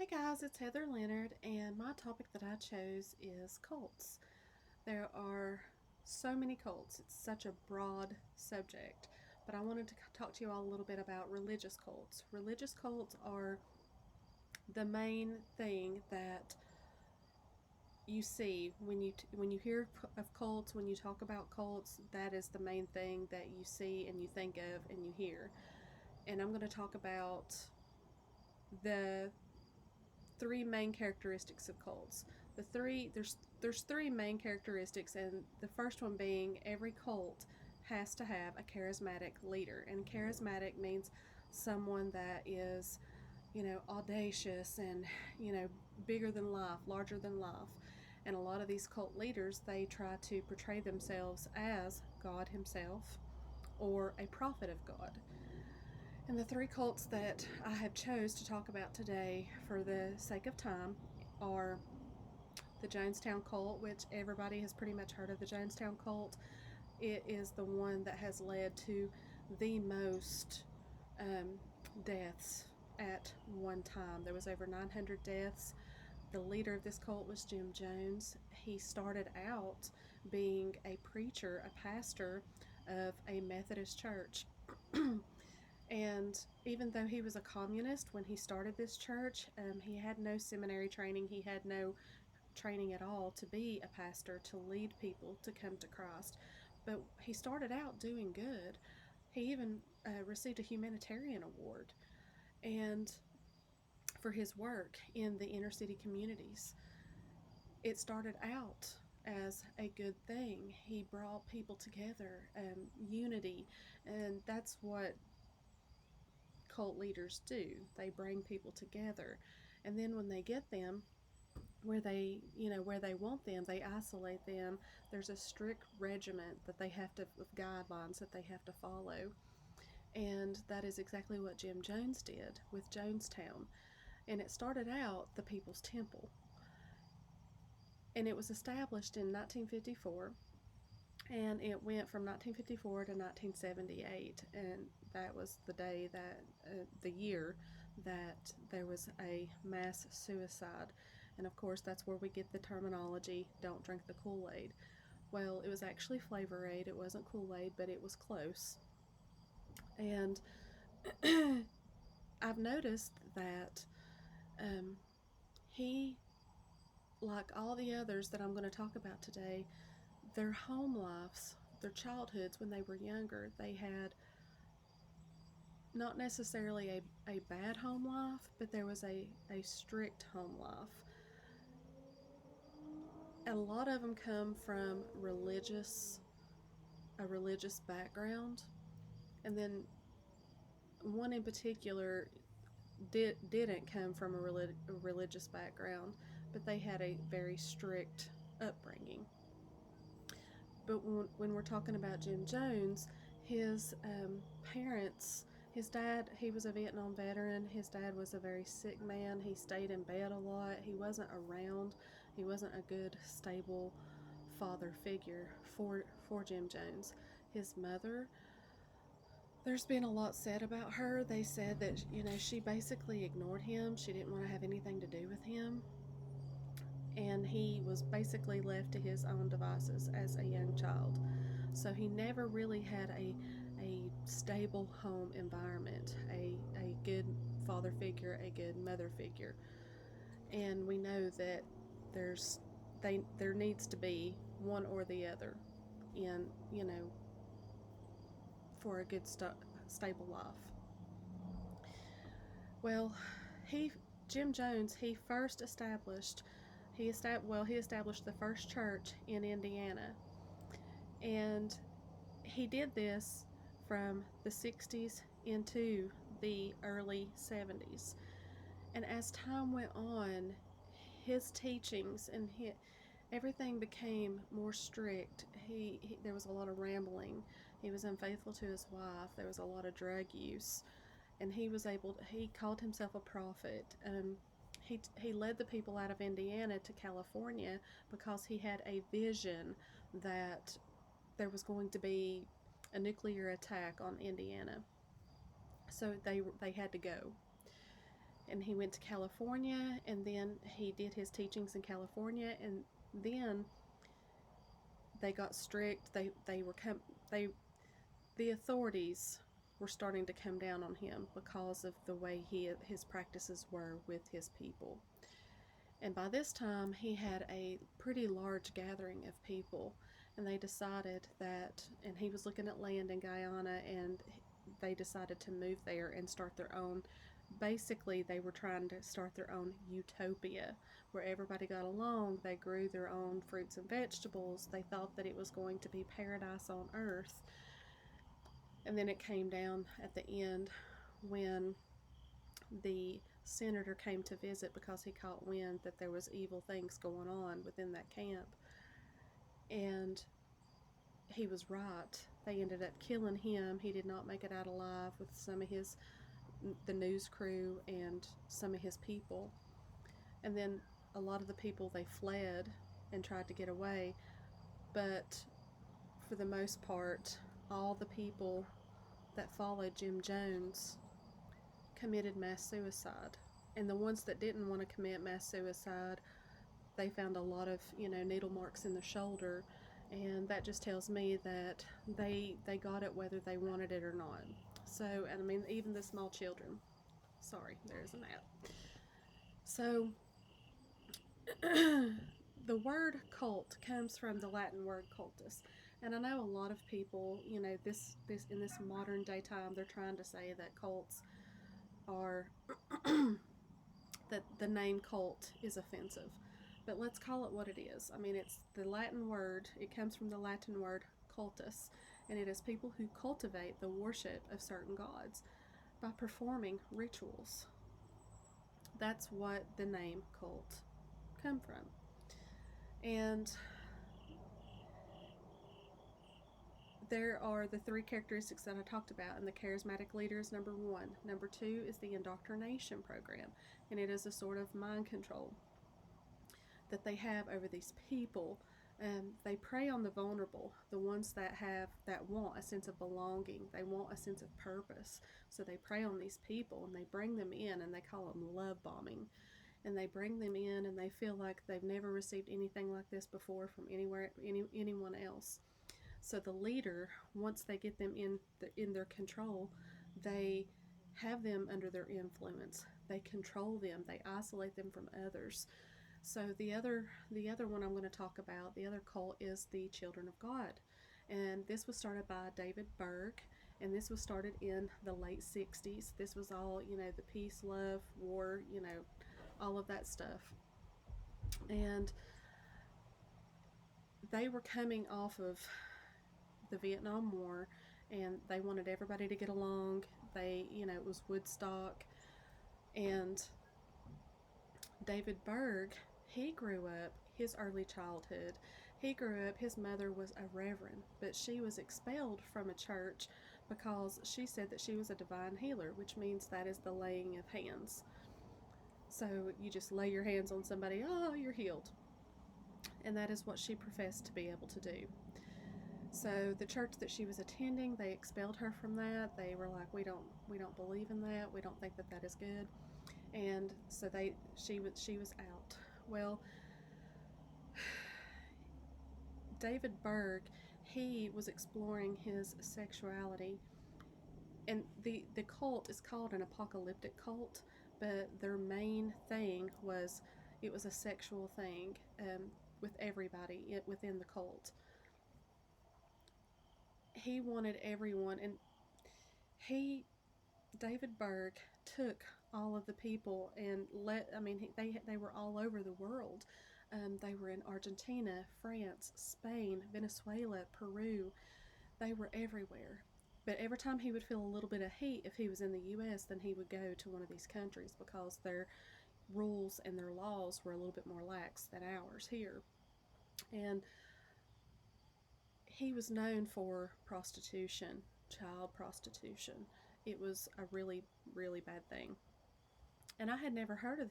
Hey guys, it's Heather Leonard, and my topic that I chose is cults. There are so many cults, it's such a broad subject, but I wanted to talk to you all a little bit about religious cults. Religious cults are the main thing that you see when you hear of cults, when you talk about cults. That is the main thing that you see and you think of and you hear. And I'm going to talk about the three main characteristics of cults. There's three main characteristics, and the first one being every cult has to have a charismatic leader, and charismatic means someone that is, audacious and bigger than life, larger than life. And a lot of these cult leaders, they try to portray themselves as God Himself or a prophet of God. And the three cults that I have chose to talk about today for the sake of time are the Jonestown cult, which everybody has pretty much heard of the Jonestown cult. It is the one that has led to the most um, deaths at one time. There was over 900 deaths. The leader of this cult was Jim Jones. He started out being a preacher, a pastor of a Methodist church. And even though he was a communist when he started this church, he had no seminary training. He had no training at all to be a pastor, to lead people to come to Christ. But he started out doing good. He even received a humanitarian award and for his work in the inner city communities. It started out as a good thing. He brought people together, unity, and that's what cult leaders do. They bring people together, and then when they get them where they want them, they isolate them. There's a strict regiment that they have to, with guidelines that they have to follow, and that is exactly what Jim Jones did with Jonestown. And it started out the People's Temple, and it was established in 1954, and it went from 1954 to 1978, and that was the day that the year that there was a mass suicide. And of course, that's where we get the terminology, don't drink the Kool-Aid. Well, it was actually Flavor Aid. It wasn't Kool-Aid, but it was close. And I've noticed that um, he, like all the others that I'm going to talk about today, their home lives, their childhoods when they were younger, they had not necessarily a bad home life, but there was a strict home life. And a lot of them come from a religious background. And then one in particular didn't come from a religious background, but they had a very strict upbringing. But when we're talking about Jim Jones, his parents, his dad, he was a Vietnam veteran. His dad was a very sick man. He stayed in bed a lot. He wasn't around. He wasn't a good, stable father figure for Jim Jones. His mother, there's been a lot said about her. They said that, she basically ignored him. She didn't want to have anything to do with him. And he was basically left to his own devices as a young child. So he never really had a stable home environment, a good father figure, a good mother figure. And we know that there's there needs to be one or the other in, for a good stable life. Well, he Jim Jones, he established the first church in Indiana, and he did this from the 60s into the early 70s. And as time went on, his teachings and everything became more strict. There was a lot of rambling. He was unfaithful to his wife. There was a lot of drug use, and he called himself a prophet. He led the people out of Indiana to California because he had a vision that there was going to be a nuclear attack on Indiana. So they had to go. and he went to California, and then he did his teachings in California, and then they got strict. They the authorities were starting to come down on him because of the way his practices were with his people. And by this time, he had a pretty large gathering of people, and they decided that, and he was looking at land in Guyana, and they decided to move there and start their own. Basically, they were trying to start their own utopia where everybody got along. They grew their own fruits and vegetables. They thought that it was going to be paradise on earth. And then it came down at the end when the senator came to visit because he caught wind that there was evil things going on within that camp. And he was right. They ended up killing him. He did not make it out alive with some of the news crew and some of his people. And then a lot of the people, they fled and tried to get away. But for the most part, all the people that followed Jim Jones committed mass suicide. And the ones that didn't want to commit mass suicide, they found a lot of, needle marks in the shoulder. And that just tells me that they got it whether they wanted it or not. So, and I mean, even the small children. Sorry, there's an ad. So, the word cult comes from the Latin word cultus. And I know a lot of people, this in this modern day time, they're trying to say that cults are, that the name cult is offensive. But let's call it what it is. I mean, it's the Latin word, it comes from the Latin word cultus, and it is people who cultivate the worship of certain gods by performing rituals. That's what the name cult come from. And there are the three characteristics that I talked about, and the charismatic leader is number one. Number two is the indoctrination program, and it is a sort of mind control that they have over these people. They prey on the vulnerable, the ones that want a sense of belonging. They want a sense of purpose. So they prey on these people, and they bring them in, and they call them love bombing. And they bring them in, and they feel like they've never received anything like this before from anyone else. So the leader, once they get them in their control, they have them under their influence. They control them. They isolate them from others. So the other one I'm going to talk about, the other cult, is the Children of God. And this was started by David Berg, and this was started in the late 60s. This was all, the peace, love, war, all of that stuff. And they were coming off of the Vietnam War, and they wanted everybody to get along. It was Woodstock. And David Berg, he grew up, his early childhood, his mother was a reverend, but she was expelled from a church because she said that she was a divine healer, which means that is the laying of hands. So you just lay your hands on somebody, oh, you're healed. And that is what she professed to be able to do. So the church that she was attending, they expelled her from that. They were like, we don't believe in that. We don't think that that is good. And so she was out. Well, David Berg, he was exploring his sexuality, and the cult is called an apocalyptic cult, but their main thing was, it was a sexual thing with everybody within the cult. He wanted everyone, and David Berg took all of the people and they were all over the world. They were in Argentina, France, Spain, Venezuela, Peru. They were everywhere. But every time he would feel a little bit of heat, if he was in the U.S., then he would go to one of these countries because their rules and their laws were a little bit more lax than ours here. And he was known for prostitution, child prostitution. It was a really, really bad thing. And I had never heard of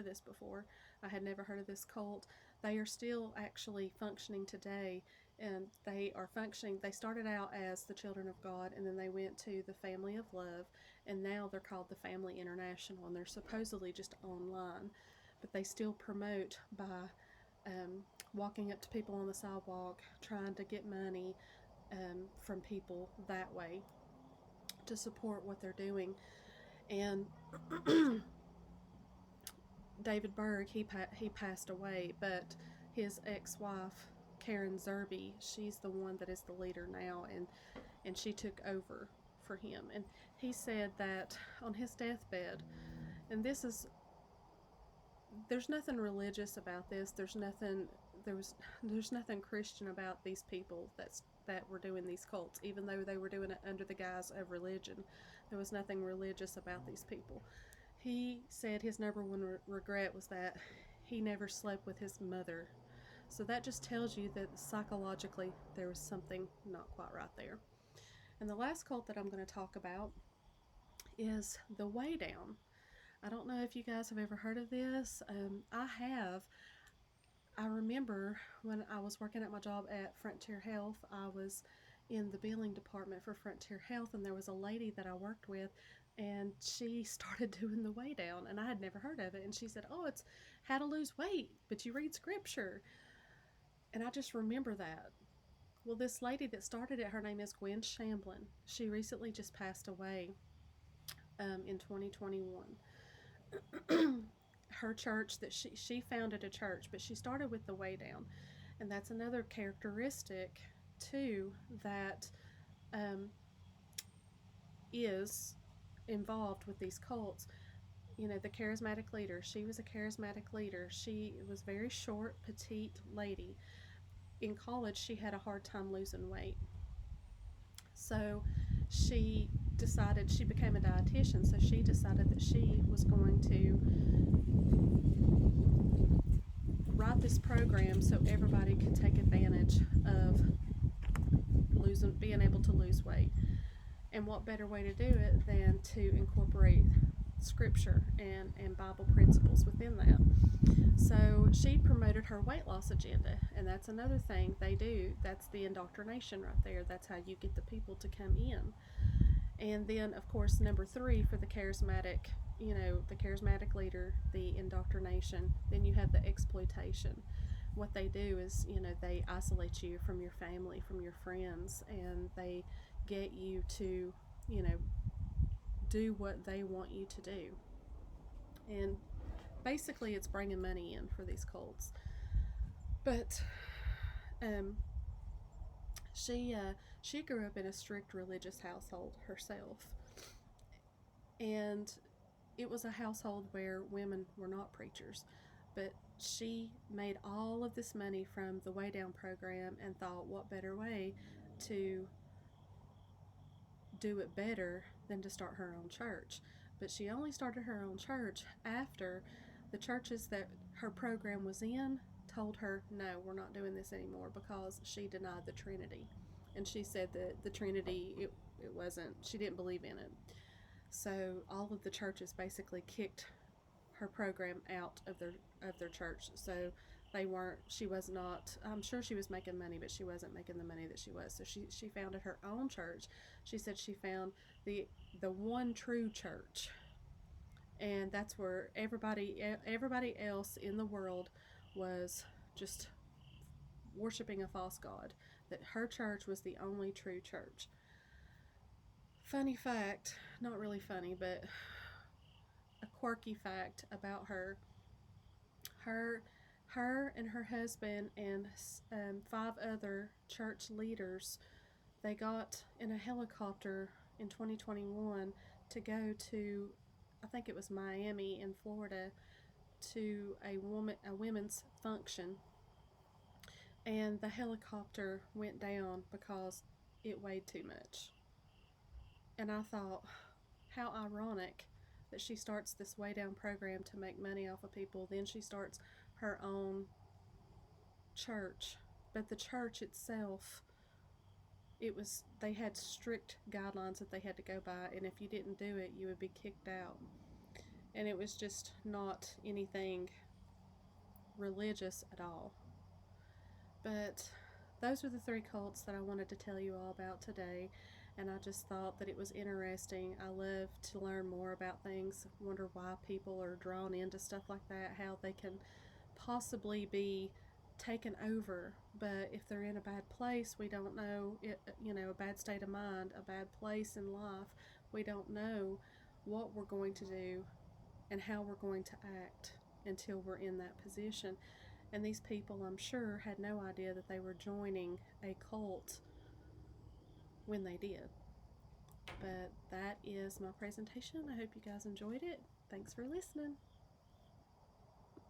this before. I had never heard of this cult. They are still actually functioning today and they are functioning. They started out as the Children of God, and then they went to the Family of Love, and now they're called the Family International, and they're supposedly just online, but they still promote by walking up to people on the sidewalk, trying to get money from people that way to support what they're doing. And David Berg, he passed away, but his ex-wife Karen Zerby, she's the one that is the leader now, and she took over for him. And he said that on his deathbed, and there's nothing religious about this. There's nothing Christian about these people that were doing these cults, even though they were doing it under the guise of religion. There was nothing religious about these people. He said his number one regret was that he never slept with his mother. So that just tells you that psychologically there was something not quite right there. And the last cult that I'm going to talk about is the Way Down. I don't know if you guys have ever heard of this. I have. I remember when I was working at my job at Frontier Health, I was in the billing department for Frontier Health, and there was a lady that I worked with, and she started doing the Way Down, and I had never heard of it. And she said, "Oh, it's how to lose weight, but you read scripture." And I just remember that. Well, this lady that started it, her name is Gwen Shamblin. She recently just passed away in 2021. Her church that she founded a church, but she started with the Way Down, and that's another characteristic too that is involved with these cults. You know, the charismatic leader, she was a charismatic leader. She was very short, petite lady. In college, she had a hard time losing weight, so she became a dietitian, so she decided that she was going to write this program so everybody could take advantage of being able to lose weight. And what better way to do it than to incorporate scripture and Bible principles within that. So she promoted her weight loss agenda, and that's another thing they do. That's the indoctrination right there. That's how you get the people to come in. And then, of course, number 3 for the charismatic, the charismatic leader, the indoctrination. Then you have the exploitation. What they do is, they isolate you from your family, from your friends, and they get you to, do what they want you to do. And basically, it's bringing money in for these cults. But she grew up in a strict religious household herself, and it was a household where women were not preachers. But she made all of this money from the Way Down program and thought, what better way to do it better than to start her own church. But she only started her own church after the churches that her program was in told her, no, we're not doing this anymore, because she denied the Trinity. And she said that the Trinity, it wasn't, she didn't believe in it. So all of the churches basically kicked her program out of their church. So she was not, I'm sure she was making money, but she wasn't making the money that she was. So she founded her own church. She said she found the one true church, and that's where everybody else in the world was just worshiping a false god. That her church was the only true church. Funny fact, not really funny, but a quirky fact about her and her husband and 5 other church leaders, they got in a helicopter in 2021 to go to, I think it was Miami in Florida, to a women's function, and the helicopter went down because it weighed too much. And I thought, how ironic that she starts this Way Down program to make money off of people, then she starts her own church. But the church itself, they had strict guidelines that they had to go by, and if you didn't do it, you would be kicked out. And it was just not anything religious at all. But those are the three cults that I wanted to tell you all about today. And I just thought that it was interesting. I love to learn more about things, wonder why people are drawn into stuff like that, how they can possibly be taken over. But if they're in a bad place, we don't know it, a bad state of mind, a bad place in life, we don't know what we're going to do and how we're going to act until we're in that position. And these people, I'm sure, had no idea that they were joining a cult when they did. But that is my presentation. I hope you guys enjoyed it. Thanks for listening.